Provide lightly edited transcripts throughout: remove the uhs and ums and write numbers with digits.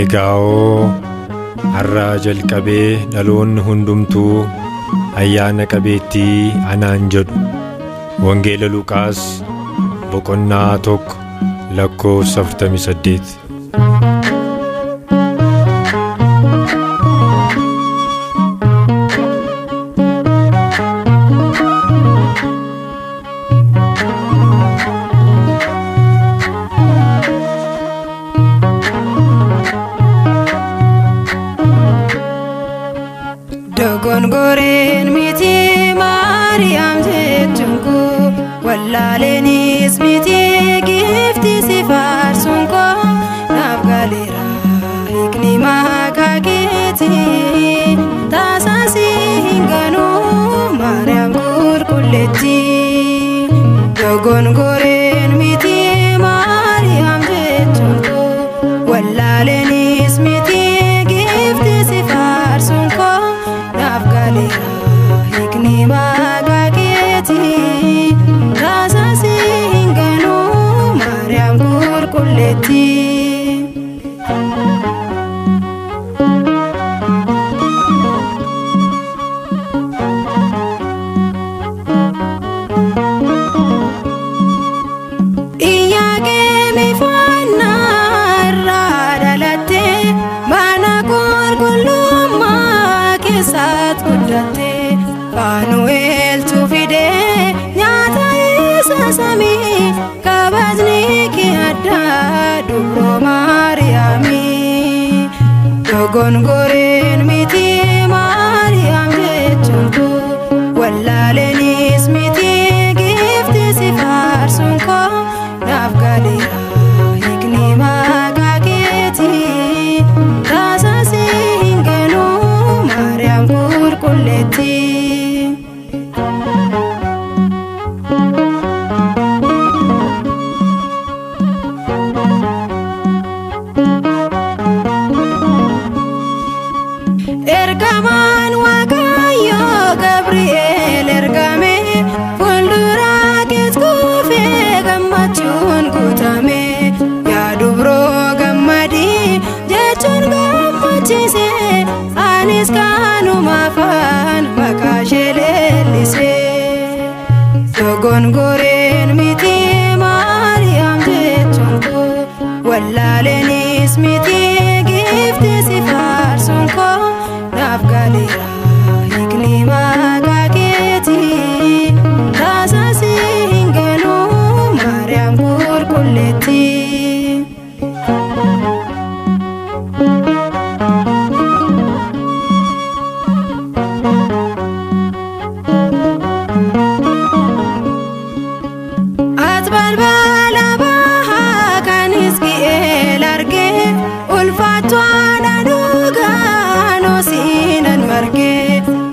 Egaa'oo har'aa jalqabee dhaloonni hundumtuu ayyaana qabeettii anaan jedhu. Wangeela Luqaas boqonnaa 1:48. Dogongoren miti Mariam jettunko wallalenis miti gifti sifarsunko nafgalera ikni makaketi tasasi hinganu Mariam kurkuleti. Dogongoren miti Mariam jettunko wallalenis miti gifti sifarsunko nafgalera ikni makaketi tasasi hinganu Mariam kurkuleti. Fanuel tufide nyata isa sami kabazni ki adda dubro Mariami. Dogongoren miti Mariam jettunko wallalenis miti gifti sifarsunko nafgalera ikni makaketi tasasi hinganu Mariam kurkuleti. Ergaman Waaqayyo Gabriel ergame fuuldura kees kufe gammachuun guutame yaa dubro gammadi jechuun gammachiise anis kanuma afaan maqaa ishee leellise. Dogongoren miti Mariam jettunko wallalenis miti gifti sifarsunko nafgalera ikni makaketi tasasi hinganu Mariam kurkuleti. Atbalbala baha kanis ki'el arge ulfaatwaan adugaan osiinan marge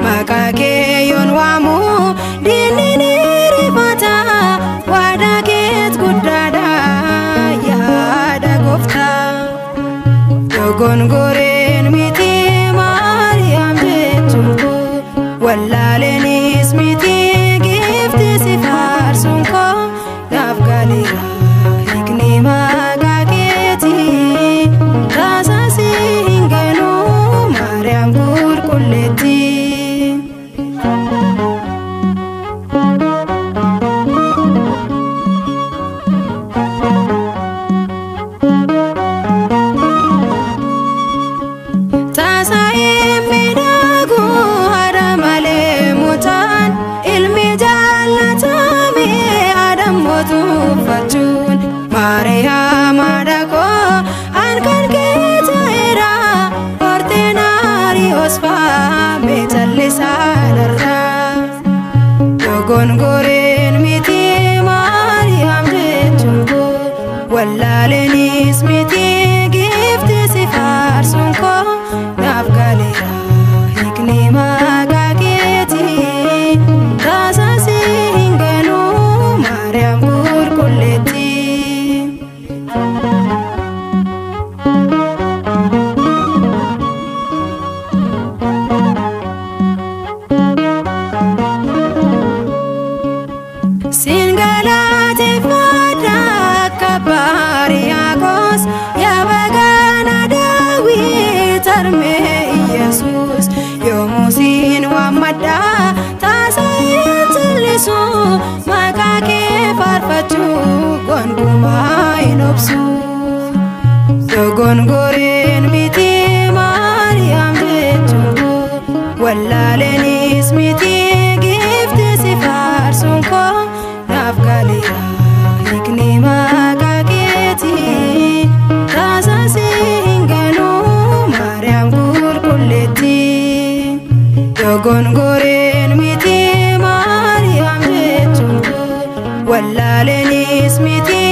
makakee yoon waamu diinni rifata waada keet guddaadha yaada gooftaa. Dogongoren miti Mariam jettunko wallalenis miti gifti sifarsunko nafgalera ikni makaketi tasasi hinganu Mariam kurkuleti. Tasa'im miidhagu haadha malee mutaan ilmi jaallatame haadha mootuuffachuun Mariam haadha koo halkan kee ta'eera Partenaariyoos faame callisaa dharraa. Dogongoren miti Mariam jettunko wallalenis miti gifti sifarsunko nafgalera ikni makaketi tasasi hinganu Mariam kurkuleti. Singalate fada kabari agos ya bagana dawi harme Yesus yoomusin waammadha taasa'ee callisu maqaa kee faarfachuu gonkumaa hin obsu. Dogongoreen miti Maariyaam jechuun koo wallaaleenis miti giifti si faarsuun koo naaf galeera hiikni maqaa keetii taasasi hin ganuu Maariyaam qulqulleetti. Dogongoreen miti Maariyaam jechuun koo wallaaleenis miti